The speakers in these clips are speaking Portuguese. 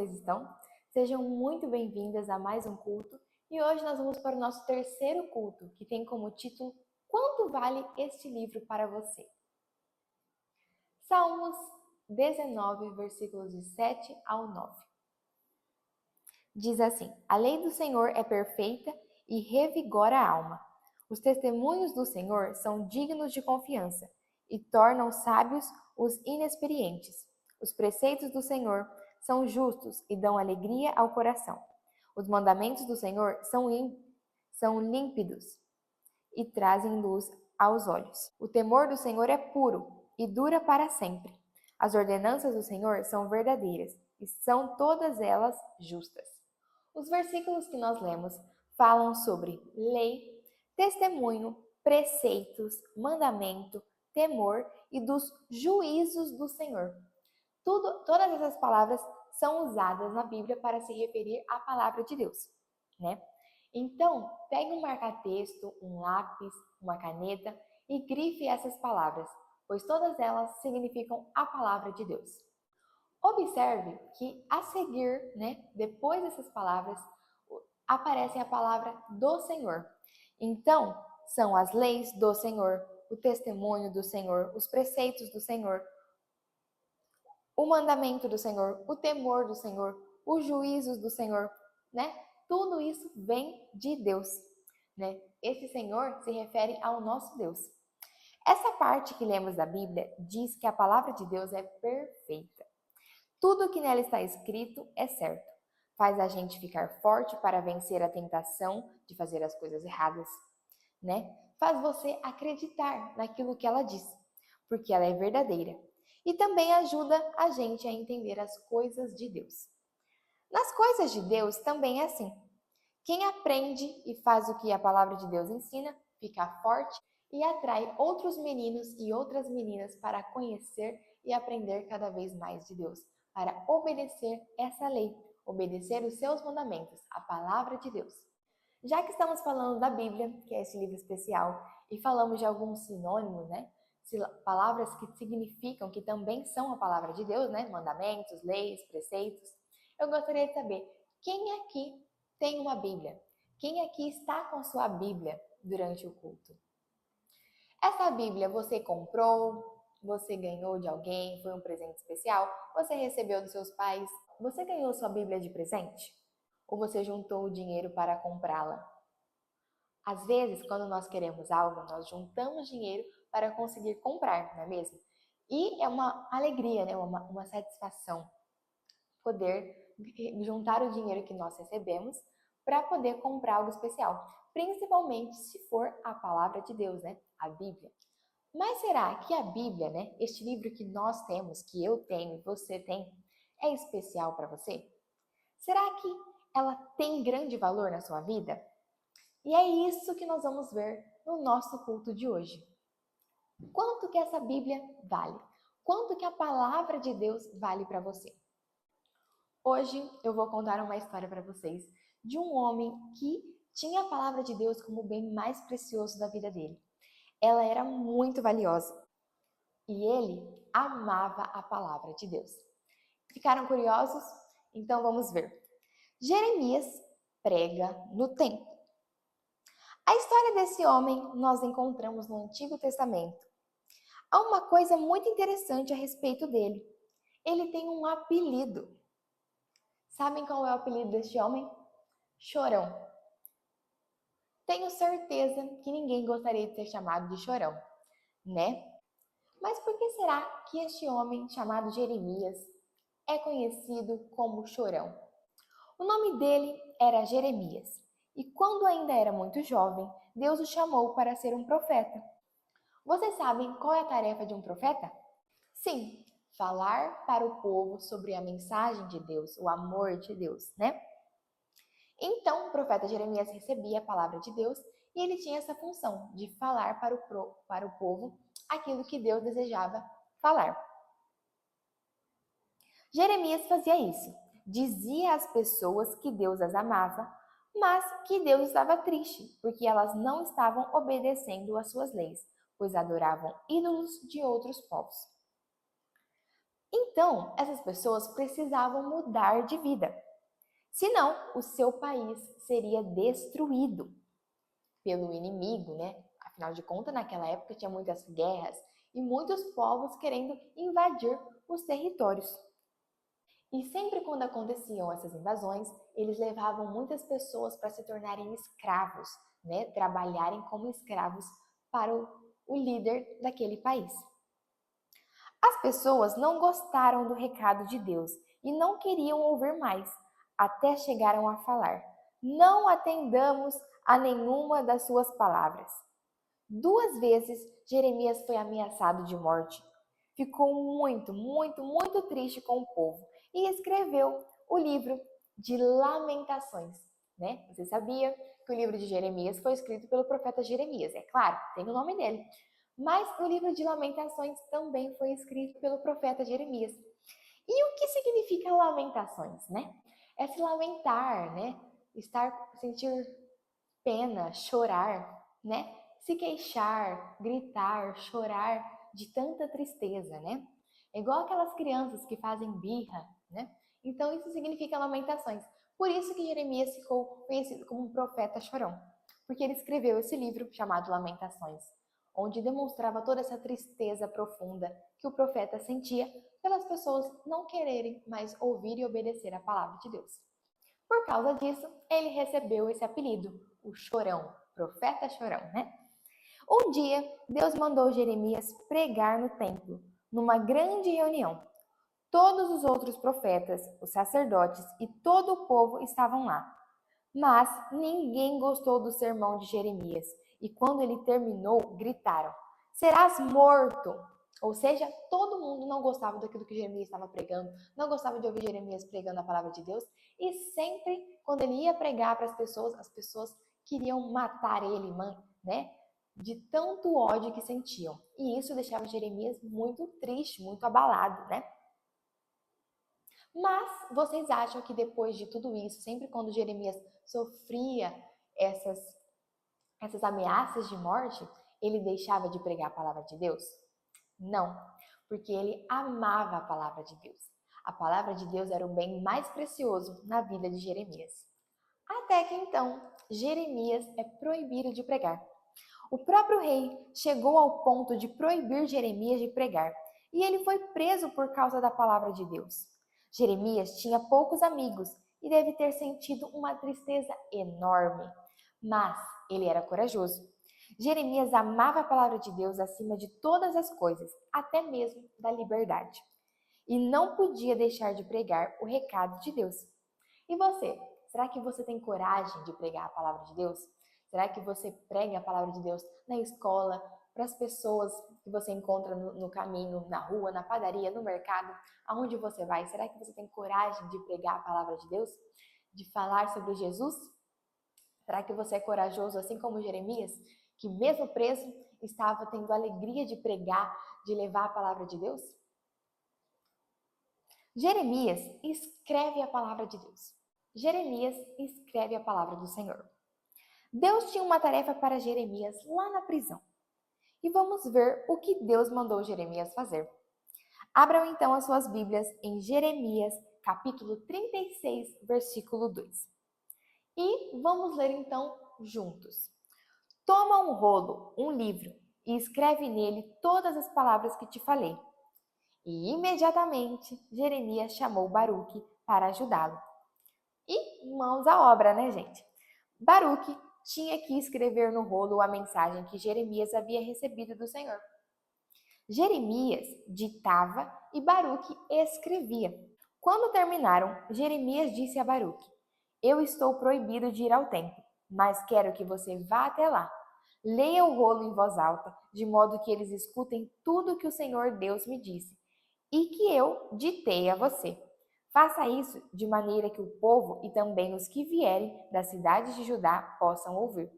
vocês estão? Sejam muito bem-vindas a mais um culto e hoje nós vamos para o nosso terceiro culto, que tem como título Quanto vale este livro para você? Salmos 19, versículos de 7 ao 9. Diz assim: A lei do Senhor é perfeita e revigora a alma. Os testemunhos do Senhor são dignos de confiança e tornam sábios os inexperientes. Os preceitos do Senhor são justos e dão alegria ao coração. Os mandamentos do Senhor são límpidos e trazem luz aos olhos. O temor do Senhor é puro e dura para sempre. As ordenanças do Senhor são verdadeiras e são todas elas justas. Os versículos que nós lemos falam sobre lei, testemunho, preceitos, mandamento, temor e dos juízos do Senhor. Todas essas palavras são usadas na Bíblia para se referir à palavra de Deus, né? Então, pegue um marca-texto, um lápis, uma caneta e grife essas palavras, pois todas elas significam a palavra de Deus. Observe que a seguir, depois dessas palavras, aparece a palavra do Senhor. Então, são as leis do Senhor, o testemunho do Senhor, os preceitos do Senhor, o mandamento do Senhor, o temor do Senhor, os juízos do Senhor, né? Tudo isso vem de Deus, né? Esse Senhor se refere ao nosso Deus. Essa parte que lemos da Bíblia diz que a palavra de Deus é perfeita. Tudo que nela está escrito é certo. Faz a gente ficar forte para vencer a tentação de fazer as coisas erradas, né? Faz você acreditar naquilo que ela diz, porque ela é verdadeira. E também ajuda a gente a entender as coisas de Deus. Nas coisas de Deus também é assim. Quem aprende e faz o que a palavra de Deus ensina, fica forte e atrai outros meninos e outras meninas para conhecer e aprender cada vez mais de Deus, para obedecer essa lei, obedecer os seus mandamentos, a palavra de Deus. Já que estamos falando da Bíblia, que é esse livro especial, e falamos de alguns sinônimos, palavras que significam que também são a palavra de Deus, mandamentos, leis, preceitos, eu gostaria de saber, quem aqui tem uma Bíblia? Quem aqui está com a sua Bíblia durante o culto? Essa Bíblia você comprou? Você ganhou de alguém? Foi um presente especial? Você recebeu dos seus pais? Você ganhou sua Bíblia de presente? Ou você juntou o dinheiro para comprá-la? Às vezes, quando nós queremos algo, nós juntamos dinheiro para conseguir comprar, não é mesmo? E é uma alegria, uma satisfação poder juntar o dinheiro que nós recebemos para poder comprar algo especial, principalmente se for a palavra de Deus, a Bíblia. Mas será que a Bíblia, este livro que nós temos, que eu tenho e você tem, é especial para você? Será que ela tem grande valor na sua vida? E é isso que nós vamos ver no nosso culto de hoje. Quanto que essa Bíblia vale? Quanto que a palavra de Deus vale para você? Hoje eu vou contar uma história para vocês de um homem que tinha a palavra de Deus como o bem mais precioso da vida dele. Ela era muito valiosa e ele amava a palavra de Deus. Ficaram curiosos? Então vamos ver. Jeremias prega no templo. A história desse homem nós encontramos no Antigo Testamento. Há uma coisa muito interessante a respeito dele. Ele tem um apelido. Sabem qual é o apelido deste homem? Chorão. Tenho certeza que ninguém gostaria de ser chamado de Chorão, né? Mas por que será que este homem chamado Jeremias é conhecido como Chorão? O nome dele era Jeremias, e quando ainda era muito jovem, Deus o chamou para ser um profeta. Vocês sabem qual é a tarefa de um profeta? Sim, falar para o povo sobre a mensagem de Deus, o amor de Deus, Então, o profeta Jeremias recebia a palavra de Deus e ele tinha essa função de falar para o povo aquilo que Deus desejava falar. Jeremias fazia isso. Dizia às pessoas que Deus as amava, mas que Deus estava triste, porque elas não estavam obedecendo às suas leis, pois adoravam ídolos de outros povos. Então, essas pessoas precisavam mudar de vida, senão o seu país seria destruído pelo inimigo, né? Afinal de contas, naquela época tinha muitas guerras e muitos povos querendo invadir os territórios. E sempre quando aconteciam essas invasões, eles levavam muitas pessoas para se tornarem escravos, né? Trabalharem como escravos para o líder daquele país. As pessoas não gostaram do recado de Deus e não queriam ouvir mais, até chegaram a falar: não atendamos a nenhuma das suas palavras. 2 vezes Jeremias foi ameaçado de morte. Ficou muito triste com o povo e escreveu o livro de Lamentações, né? Você sabia que o livro de Jeremias foi escrito pelo profeta Jeremias? É claro, tem o nome dele. Mas o livro de Lamentações também foi escrito pelo profeta Jeremias. E o que significa lamentações, né? É se lamentar, né? Sentir pena, chorar, né? Se queixar, gritar, chorar de tanta tristeza, né? É igual aquelas crianças que fazem birra, né? Então isso significa lamentações. Por isso que Jeremias ficou conhecido como um profeta chorão, porque ele escreveu esse livro chamado Lamentações, onde demonstrava toda essa tristeza profunda que o profeta sentia pelas pessoas não quererem mais ouvir e obedecer a palavra de Deus. Por causa disso, ele recebeu esse apelido, o Chorão, profeta Chorão, né? Um dia, Deus mandou Jeremias pregar no templo, numa grande reunião. Todos os outros profetas, os sacerdotes e todo o povo estavam lá. Mas ninguém gostou do sermão de Jeremias, e quando ele terminou, gritaram: serás morto! Ou seja, todo mundo não gostava daquilo que Jeremias estava pregando, não gostava de ouvir Jeremias pregando a palavra de Deus, e sempre, quando ele ia pregar para as pessoas queriam matar ele, né? De tanto ódio que sentiam. E isso deixava Jeremias muito triste, muito abalado, né? Mas vocês acham que depois de tudo isso, sempre quando Jeremias sofria essas ameaças de morte, ele deixava de pregar a palavra de Deus? Não, porque ele amava a palavra de Deus. A palavra de Deus era o bem mais precioso na vida de Jeremias. Até que então, Jeremias é proibido de pregar. O próprio rei chegou ao ponto de proibir Jeremias de pregar, e ele foi preso por causa da palavra de Deus. Jeremias tinha poucos amigos e deve ter sentido uma tristeza enorme, mas ele era corajoso. Jeremias amava a palavra de Deus acima de todas as coisas, até mesmo da liberdade, e não podia deixar de pregar o recado de Deus. E você? Será que você tem coragem de pregar a palavra de Deus? Será que você prega a palavra de Deus na escola, para as pessoas que você encontra no caminho, na rua, na padaria, no mercado, aonde você vai? Será que você tem coragem de pregar a palavra de Deus? De falar sobre Jesus? Será que você é corajoso assim como Jeremias, que mesmo preso estava tendo a alegria de pregar, de levar a palavra de Deus? Jeremias escreve a palavra de Deus. Jeremias escreve a palavra do Senhor. Deus tinha uma tarefa para Jeremias lá na prisão. E vamos ver o que Deus mandou Jeremias fazer. Abram então as suas Bíblias em Jeremias, capítulo 36, versículo 2. E vamos ler então juntos. Toma um rolo, um livro, e escreve nele todas as palavras que te falei. E imediatamente Jeremias chamou Baruque para ajudá-lo. E mãos à obra, né, gente? Baruque tinha que escrever no rolo a mensagem que Jeremias havia recebido do Senhor. Jeremias ditava e Baruque escrevia. Quando terminaram, Jeremias disse a Baruque: eu estou proibido de ir ao templo, mas quero que você vá até lá. Leia o rolo em voz alta, de modo que eles escutem tudo que o Senhor Deus me disse e que eu ditei a você. Faça isso de maneira que o povo e também os que vierem das cidades de Judá possam ouvir.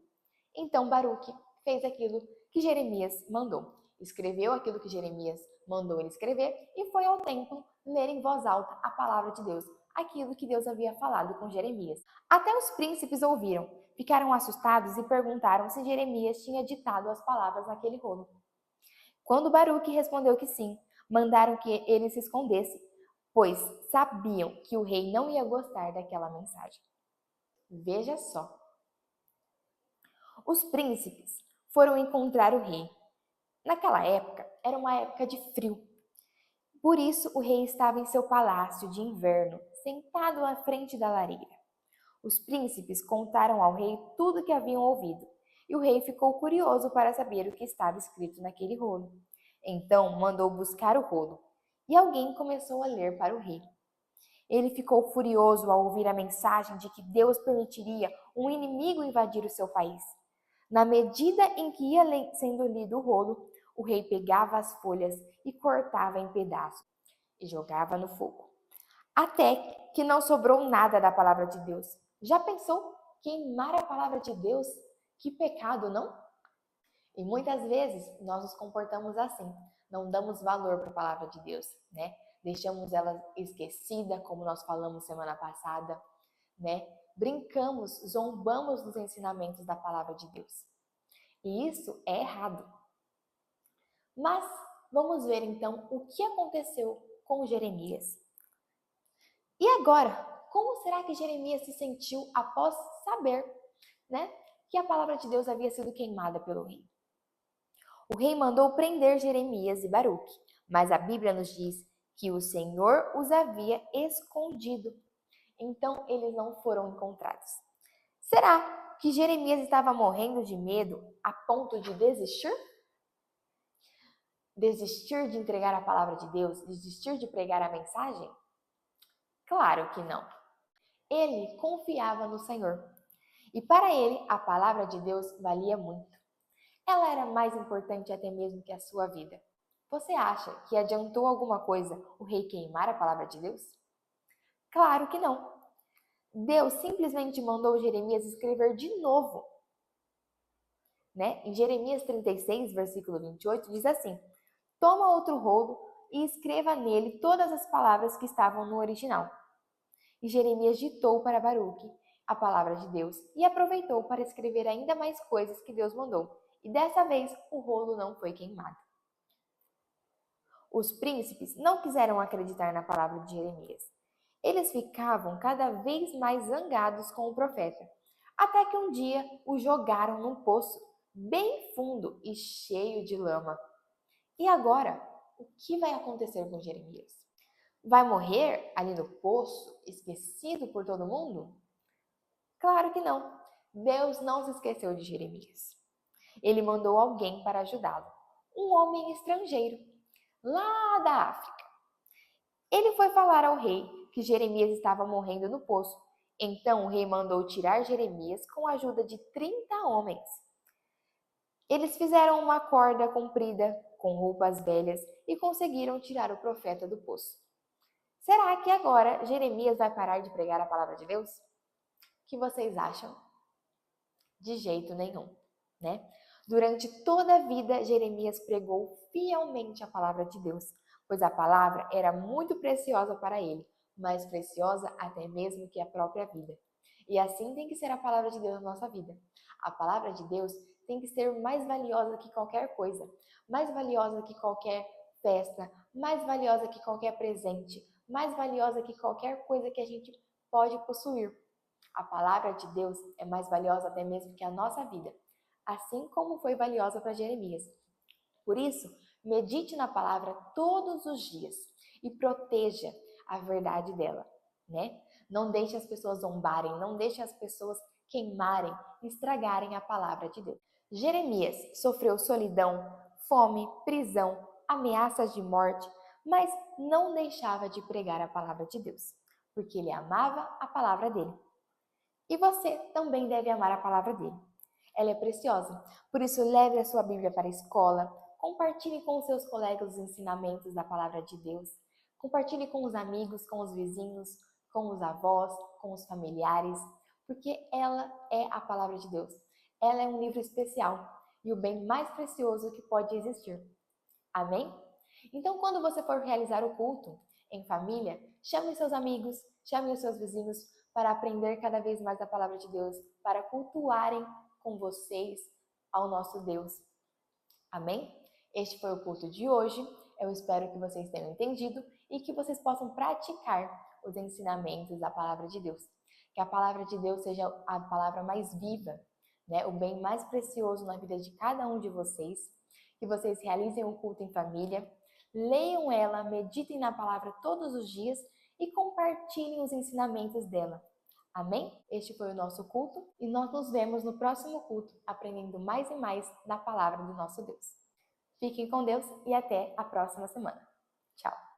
Então Baruque fez aquilo que Jeremias mandou. Escreveu aquilo que Jeremias mandou ele escrever e foi ao templo ler em voz alta a palavra de Deus, aquilo que Deus havia falado com Jeremias. Até os príncipes ouviram, ficaram assustados e perguntaram se Jeremias tinha ditado as palavras naquele rolo. Quando Baruque respondeu que sim, mandaram que ele se escondesse, pois sabiam que o rei não ia gostar daquela mensagem. Veja só. Os príncipes foram encontrar o rei. Naquela época, era uma época de frio. Por isso, o rei estava em seu palácio de inverno, sentado à frente da lareira. Os príncipes contaram ao rei tudo o que haviam ouvido, e o rei ficou curioso para saber o que estava escrito naquele rolo. Então mandou buscar o rolo, e alguém começou a ler para o rei. Ele ficou furioso ao ouvir a mensagem de que Deus permitiria um inimigo invadir o seu país. Na medida em que ia sendo lido o rolo, o rei pegava as folhas e cortava em pedaços e jogava no fogo. Até que não sobrou nada da palavra de Deus. Já pensou queimar a palavra de Deus? Que pecado, não? E muitas vezes nós nos comportamos assim, não damos valor para a palavra de Deus, né? Deixamos ela esquecida, como nós falamos semana passada, né? Brincamos, zombamos dos ensinamentos da palavra de Deus. E isso é errado. Mas vamos ver então o que aconteceu com Jeremias. E agora, como será que Jeremias se sentiu após saber, né, que a palavra de Deus havia sido queimada pelo rei? O rei mandou prender Jeremias e Baruque, mas a Bíblia nos diz que o Senhor os havia escondido. Então eles não foram encontrados. Será que Jeremias estava morrendo de medo a ponto de desistir? Desistir de entregar a palavra de Deus? Desistir de pregar a mensagem? Claro que não. Ele confiava no Senhor. E para ele, a palavra de Deus valia muito. Ela era mais importante até mesmo que a sua vida. Você acha que adiantou alguma coisa o rei queimar a palavra de Deus? Claro que não. Deus simplesmente mandou Jeremias escrever de novo. Em Jeremias 36, versículo 28, diz assim: Toma outro rolo e escreva nele todas as palavras que estavam no original. E Jeremias ditou para Baruque a palavra de Deus e aproveitou para escrever ainda mais coisas que Deus mandou. E dessa vez o rolo não foi queimado. Os príncipes não quiseram acreditar na palavra de Jeremias. Eles ficavam cada vez mais zangados com o profeta, até que um dia o jogaram num poço bem fundo e cheio de lama. E agora, o que vai acontecer com Jeremias? Vai morrer ali no poço, esquecido por todo mundo? Claro que não. Deus não se esqueceu de Jeremias. Ele mandou alguém para ajudá-lo, um homem estrangeiro, lá da África. Ele foi falar ao rei que Jeremias estava morrendo no poço. Então o rei mandou tirar Jeremias com a ajuda de 30 homens. Eles fizeram uma corda comprida com roupas velhas e conseguiram tirar o profeta do poço. Será que agora Jeremias vai parar de pregar a palavra de Deus? O que vocês acham? De jeito nenhum, né? Durante toda a vida, Jeremias pregou fielmente a palavra de Deus, pois a palavra era muito preciosa para ele, mais preciosa até mesmo que a própria vida. E assim tem que ser a palavra de Deus na nossa vida. A palavra de Deus tem que ser mais valiosa que qualquer coisa, mais valiosa que qualquer festa, mais valiosa que qualquer presente, mais valiosa que qualquer coisa que a gente pode possuir. A palavra de Deus é mais valiosa até mesmo que a nossa vida, assim como foi valiosa para Jeremias. Por isso, medite na palavra todos os dias e proteja a verdade dela, né? Não deixe as pessoas zombarem, não deixe as pessoas queimarem, estragarem a palavra de Deus. Jeremias sofreu solidão, fome, prisão, ameaças de morte, mas não deixava de pregar a palavra de Deus, porque ele amava a palavra dele. E você também deve amar a palavra dele. Ela é preciosa, por isso leve a sua Bíblia para a escola, compartilhe com os seus colegas os ensinamentos da palavra de Deus, compartilhe com os amigos, com os vizinhos, com os avós, com os familiares, porque ela é a palavra de Deus. Ela é um livro especial e o bem mais precioso que pode existir. Amém? Então, quando você for realizar o culto em família, chame os seus amigos, chame os seus vizinhos para aprender cada vez mais a palavra de Deus, para cultuarem com vocês ao nosso Deus. Amém? Este foi o culto de hoje. Eu espero que vocês tenham entendido e que vocês possam praticar os ensinamentos da palavra de Deus. Que a palavra de Deus seja a palavra mais viva, né? O bem mais precioso na vida de cada um de vocês. Que vocês realizem um culto em família, leiam ela, meditem na palavra todos os dias e compartilhem os ensinamentos dela. Amém? Este foi o nosso culto e nós nos vemos no próximo culto, aprendendo mais e mais da palavra do nosso Deus. Fiquem com Deus e até a próxima semana. Tchau!